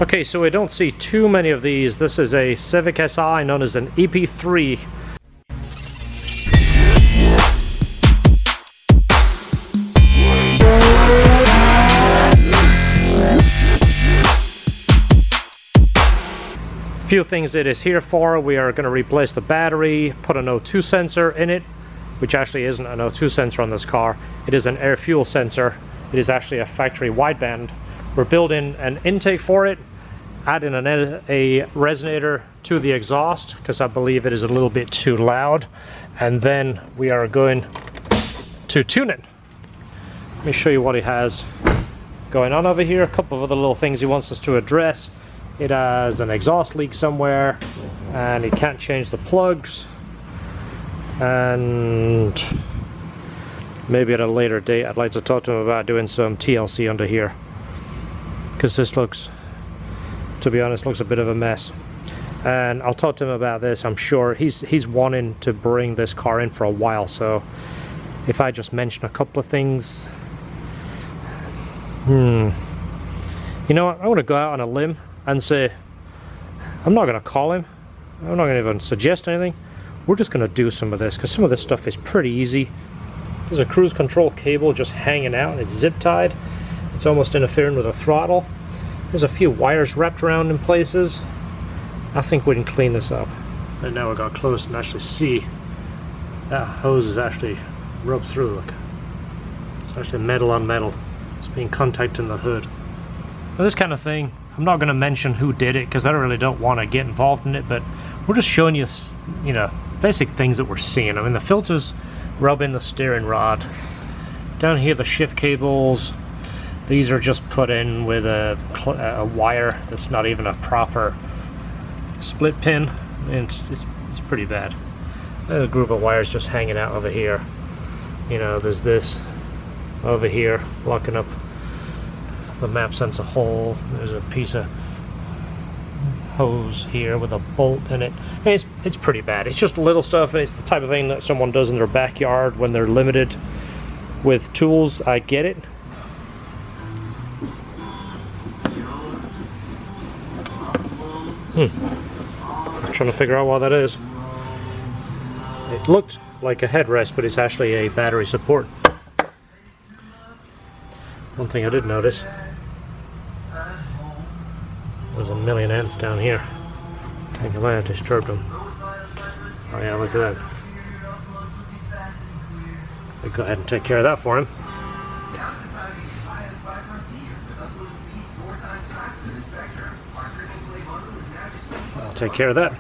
Okay, so we don't see too many of these. This is a Civic Si known as an EP3. Few things it is here for. We are going to replace the battery, put an O2 sensor in it, which actually isn't an O2 sensor on this car. It is an air fuel sensor. It is actually a factory wideband. We're building an intake for it, adding a resonator to the exhaust because I believe it is a little bit too loud, and then we are going to tune it. Let me show you what he has going on over here. A couple of other little things he wants us to address. It has an exhaust leak somewhere, and he can't change the plugs, and maybe at a later date I'd like to talk to him about doing some TLC under here, because this looks, to be honest, looks a bit of a mess. And I'll talk to him about this. I'm sure he's wanting to bring this car in for a while, so if I just mention a couple of things, you know what, I want to go out on a limb and say, I'm not going to call him, I'm not going to even suggest anything, we're just going to do some of this, because some of this stuff is pretty easy. There's a cruise control cable just hanging out, and it's zip tied. It's almost interfering with the throttle. There's a few wires wrapped around in places. I think we can clean this up. And now we got close and actually see that hose is actually rubbed through. Look, it's actually metal on metal. It's being contacting the hood. Now this kind of thing, I'm not going to mention who did it because I really don't want to get involved in it, but we're just showing you, you know, basic things that we're seeing. I mean, the filters rubbing the steering rod. Down here, the shift cables, these are just put in with a wire that's not even a proper split pin, and it's pretty bad. There's a group of wires just hanging out over here. You know, there's this over here locking up the map sensor hole. There's a piece of hose here with a bolt in it. It's pretty bad. It's just little stuff. It's the type of thing that someone does in their backyard when they're limited with tools. I get it. I'm trying to figure out what that is. It looked like a headrest, but it's actually a battery support. One thing I did notice, there's a million amps down here. I think I might have disturbed them. Oh yeah, look at that. I'll go ahead and take care of that for him. I'll take care of that.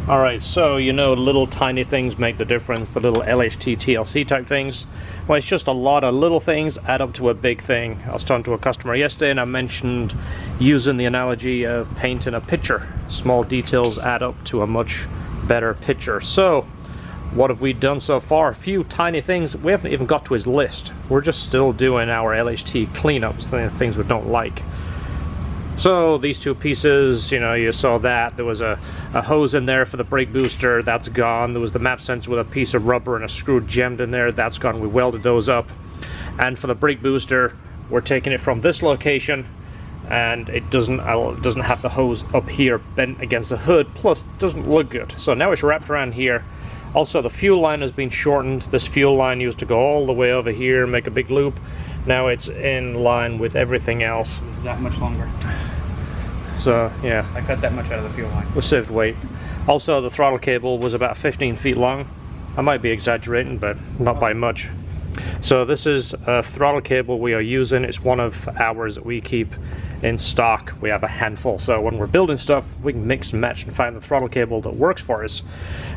Alright, so you know, little tiny things make the difference, the little LHT TLC type things. Well, it's just a lot of little things add up to a big thing. I was talking to a customer yesterday and I mentioned using the analogy of painting a picture. Small details add up to a much better picture. So, what have we done so far? A few tiny things. We haven't even got to his list. We're just still doing our LHT cleanups, the things we don't like. So these two pieces, you know, you saw that there was a hose in there for the brake booster, that's gone. There was the map sensor with a piece of rubber and a screw jammed in there, that's gone. We welded those up. And for the brake booster, we're taking it from this location, and it doesn't have the hose up here bent against the hood, plus it doesn't look good. So now it's wrapped around here. Also, the fuel line has been shortened. This fuel line used to go all the way over here, make a big loop. Now it's in line with everything else. It's that much longer. So yeah, I cut that much out of the fuel line. We saved weight. Also, the throttle cable was about 15 feet long. I might be exaggerating, but not by much. So this is a throttle cable we are using. It's one of ours that we keep in stock. We have a handful, so when we're building stuff, we can mix and match and find the throttle cable that works for us.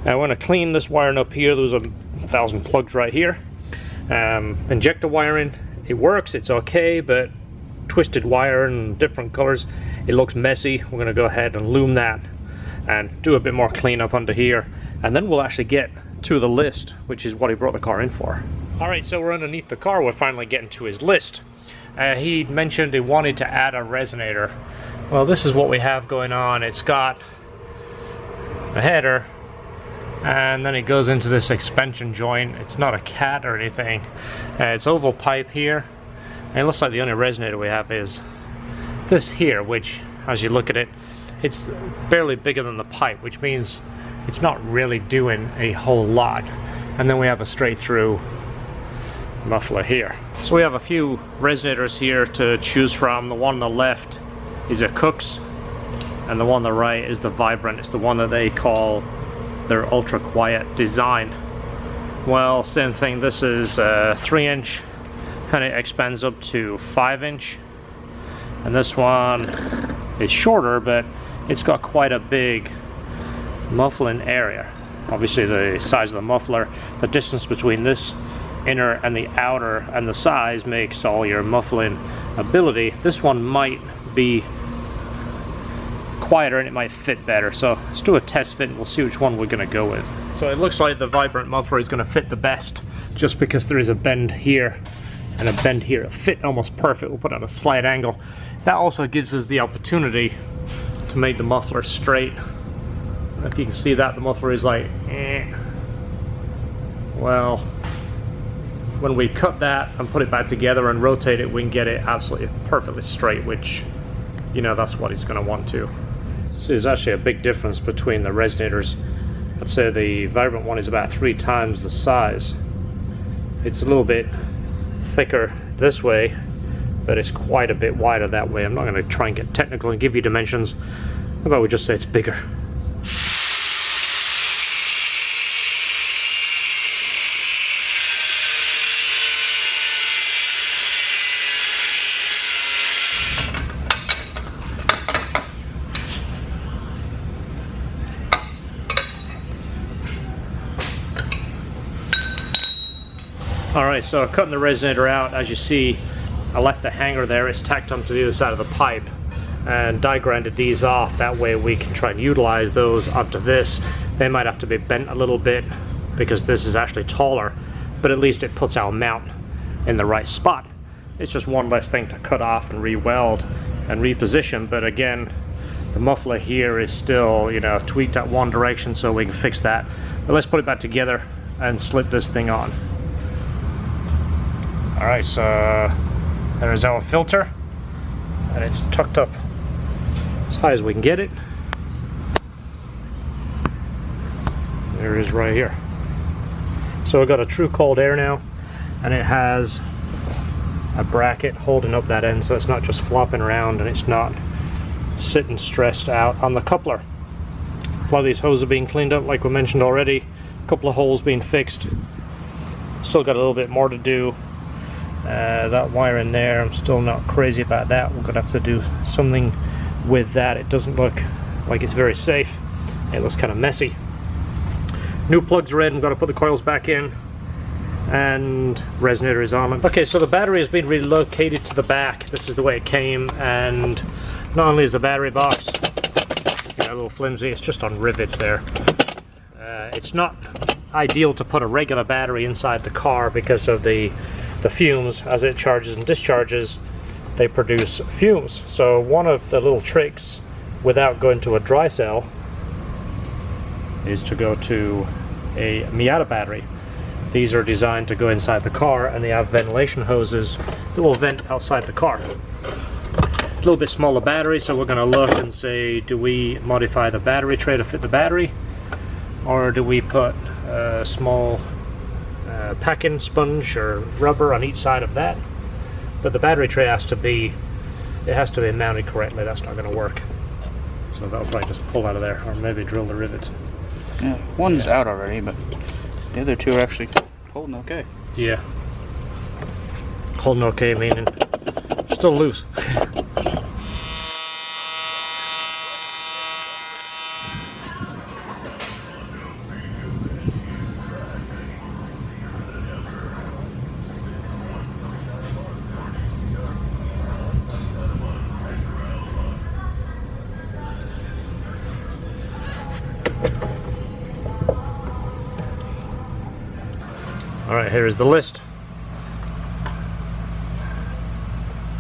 I want to clean this wiring up here. There's 1,000 plugs right here. Injector wiring, it works, it's okay, but twisted wire in different colors, it looks messy. We're going to go ahead and loom that and do a bit more cleanup under here, and then we'll actually get to the list, which is what he brought the car in for. Alright, so we're underneath the car. We're finally getting to his list. He mentioned he wanted to add a resonator. Well, this is what we have going on. It's got a header, and then it goes into this expansion joint. It's not a cat or anything. It's oval pipe here, And it looks like the only resonator we have is this here, which, as you look at it, it's barely bigger than the pipe, which means it's not really doing a whole lot. And then we have a straight through muffler here. So we have a few resonators here to choose from. The one on the left is a Cook's, and the one on the right is the Vibrant. It's the one that they call their ultra quiet design. Well, same thing. This is 3-inch, and it expands up to 5-inch. And this one is shorter, but it's got quite a big muffling area. Obviously the size of the muffler, the distance between this inner and the outer, and the size makes all your muffling ability. This one might be quieter and it might fit better, so let's do a test fit and we'll see which one we're going to go with. So it looks like the Vibrant muffler is going to fit the best, just because there is a bend here and a bend here. It'll fit almost perfect. We'll put it on a slight angle. That also gives us the opportunity to make the muffler straight. If you can see that, the muffler is like, well, when we cut that and put it back together and rotate it, we can get it absolutely perfectly straight, which, you know, that's what he's going to want to. So there's actually a big difference between the resonators. I'd say the Vibrant one is about 3 times the size. It's a little bit thicker this way, but it's quite a bit wider that way. I'm not going to try and get technical and give you dimensions. How about we just say it's bigger? Alright, so cutting the resonator out, as you see, I left the hanger there. It's tacked onto the other side of the pipe, and die grinded these off. That way we can try and utilize those onto this. They might have to be bent a little bit because this is actually taller, but at least it puts our mount in the right spot. It's just one less thing to cut off and re-weld and reposition, but again, the muffler here is still, you know, tweaked at one direction, so we can fix that. But let's put it back together and slip this thing on. Alright, so there's our filter, and it's tucked up as high as we can get it. There it is right here. So we've got a true cold air now, and it has a bracket holding up that end, so it's not just flopping around and it's not sitting stressed out on the coupler. A lot of these hoses are being cleaned up, like we mentioned already. A couple of holes being fixed. Still got a little bit more to do. That wire in there, I'm still not crazy about that. We're gonna have to do something with that. It doesn't look like it's very safe. It looks kind of messy. New plugs are in. I'm gonna put the coils back in, and resonator is on. Okay, so the battery has been relocated to the back. This is the way it came, and not only is the battery box, you know, a little flimsy, it's just on rivets there. It's not ideal to put a regular battery inside the car because of the fumes. As it charges and discharges, they produce fumes. So one of the little tricks without going to a dry cell is to go to a Miata battery. These are designed to go inside the car, and they have ventilation hoses that will vent outside the car. A little bit smaller battery, so we're going to look and say, do we modify the battery tray to fit the battery, or do we put a small packing sponge or rubber on each side of that? But the battery tray has to be mounted correctly. That's not going to work, so that'll probably just pull out of there, or maybe drill the rivets. Yeah, one's out already, but the other two are actually holding okay. Yeah, holding okay meaning still loose. Alright, here is the list.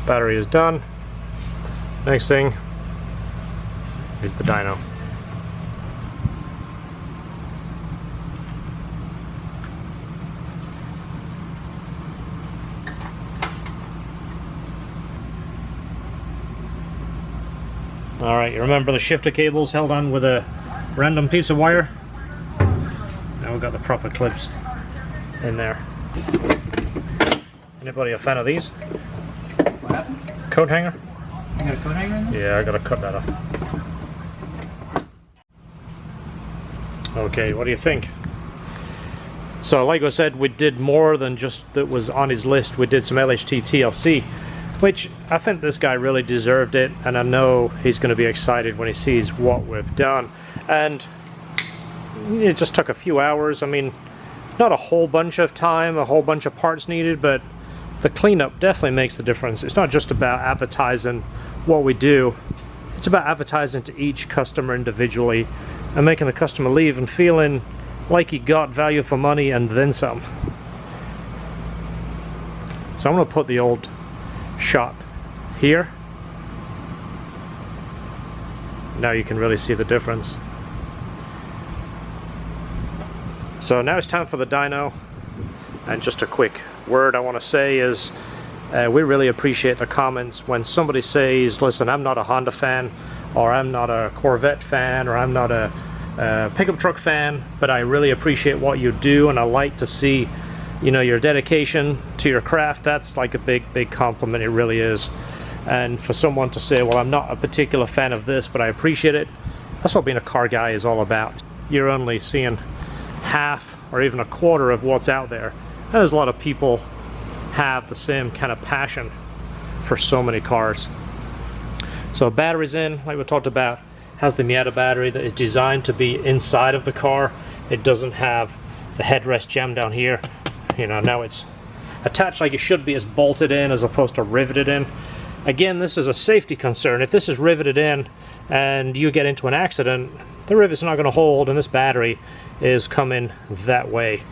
Battery is done. Next thing is the dyno. Alright, you remember the shifter cables held on with a random piece of wire? Now we've got the proper clips in there. Anybody a fan of these? What happened? Coat hanger? You got a coat hanger in there? Yeah, I gotta cut that off. Okay, what do you think? So like I said, we did more than just that was on his list. We did some LHT TLC, which I think this guy really deserved it, and I know he's going to be excited when he sees what we've done. And it just took a few hours. I mean, not a whole bunch of time, a whole bunch of parts needed, but the cleanup definitely makes the difference. It's not just about advertising what we do, it's about advertising to each customer individually and making the customer leave and feeling like he got value for money and then some. So I'm going to put the old shot here. Now you can really see the difference. So now it's time for the dyno, and just a quick word I want to say is we really appreciate the comments when somebody says, listen, I'm not a Honda fan, or I'm not a Corvette fan, or I'm not a pickup truck fan, but I really appreciate what you do, and I like to see, you know, your dedication to your craft. That's like a big compliment. It really is. And for someone to say, well, I'm not a particular fan of this, but I appreciate it, that's what being a car guy is all about. You're only seeing half or even a quarter of what's out there, and there's a lot of people have the same kind of passion for so many cars. So batteries in, like we talked about, has the Miata battery that is designed to be inside of the car. It doesn't have the headrest jammed down here. You know, now it's attached like it should be, as bolted in as opposed to riveted in. Again, this is a safety concern. If this is riveted in and you get into an accident, the rivet's not going to hold, and this battery is coming that way.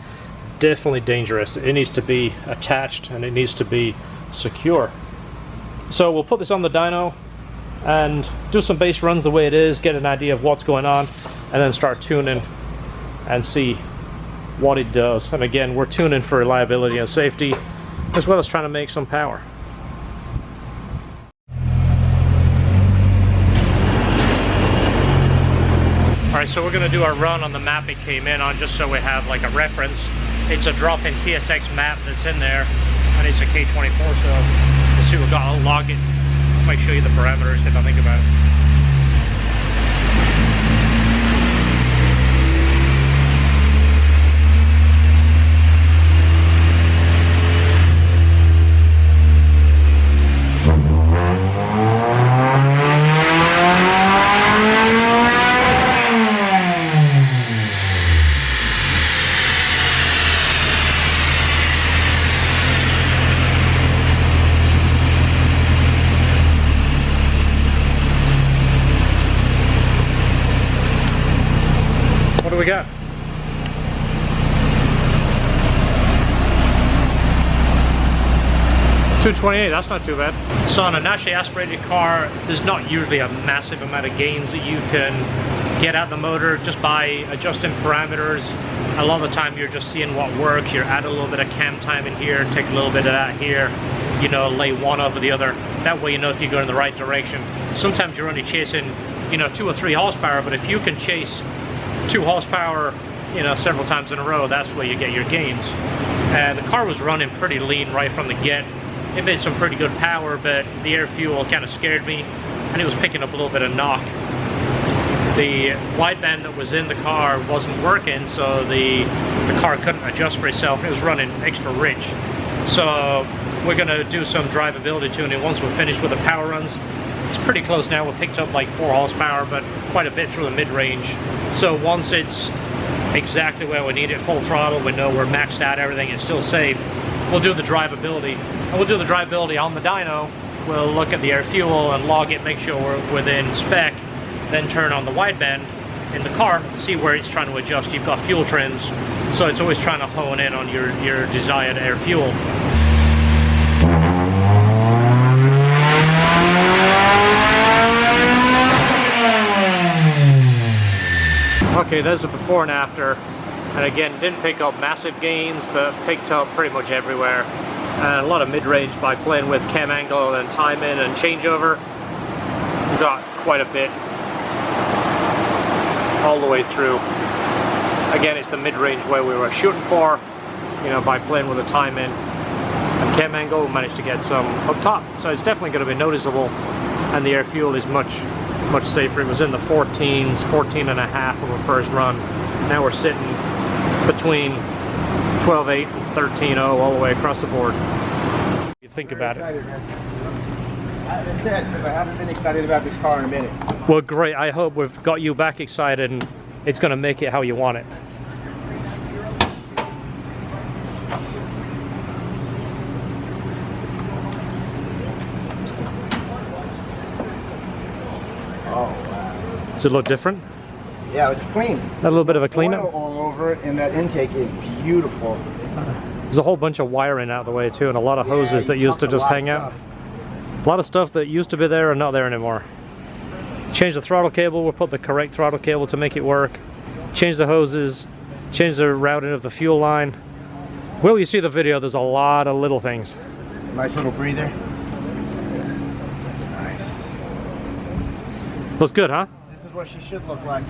Definitely dangerous. It needs to be attached and it needs to be secure. So we'll put this on the dyno and do some base runs the way it is, get an idea of what's going on, and then start tuning and see what it does. And again, we're tuning for reliability and safety, as well as trying to make some power. Alright, so we're going to do our run on the map it came in on, just so we have like a reference. It's a drop-in TSX map that's in there, and it's a K24, so we'll see what I'll log it. I might show you the parameters if I think about it. What do we got? $228, that's not too bad. So on a naturally aspirated car, there's not usually a massive amount of gains that you can get out the motor just by adjusting parameters. A lot of the time you're just seeing what works. You're add a little bit of cam time in here, take a little bit of that here, you know, lay one over the other. That way you know if you're going in the right direction. Sometimes you're only chasing, you know, 2 or 3 horsepower, but if you can chase 2 horsepower, you know, several times in a row, that's where you get your gains. The car was running pretty lean right from the get. It made some pretty good power, but the air fuel kind of scared me, and it was picking up a little bit of knock. The wideband that was in the car wasn't working, so the car couldn't adjust for itself. It was running extra rich. So we're going to do some drivability tuning once we're finished with the power runs. It's pretty close now. We picked up like 4 horsepower, but quite a bit through the mid-range. So once it's exactly where we need it, full throttle, we know we're maxed out, everything is still safe, we'll do the drivability. And we'll do the drivability on the dyno. We'll look at the air fuel and log it, make sure we're within spec, then turn on the wideband in the car, see where it's trying to adjust. You've got fuel trims, so it's always trying to hone in on your desired air fuel. Okay, there's a before and after, and again, didn't pick up massive gains, but picked up pretty much everywhere. And a lot of mid-range by playing with cam angle and timing and changeover. We've got quite a bit all the way through. Again, it's the mid-range way we were shooting for, you know, by playing with the timing and cam angle. We managed to get some up top, so it's definitely going to be noticeable, and the air fuel is much safer. It was in the 14s, 14 and a half when we first run. Now we're sitting between 12.8 and 13.0 all the way across the board. You think about it. That's it, because I haven't been excited about this car in a minute. Well, great. I hope we've got you back excited and it's going to make it how you want it. Oh, wow. Does it look different? Yeah, it's clean. A little bit of a cleanup? Oil all over it, and that intake is beautiful. There's a whole bunch of wiring out the way too, and a lot of hoses that used to just hang out. A lot of stuff that used to be there and not there anymore. Change the throttle cable, we'll put the correct throttle cable to make it work. Change the hoses, change the routing of the fuel line. Well, you see the video, there's a lot of little things. Nice little breather. That's nice. Looks good, huh? This is what she should look like.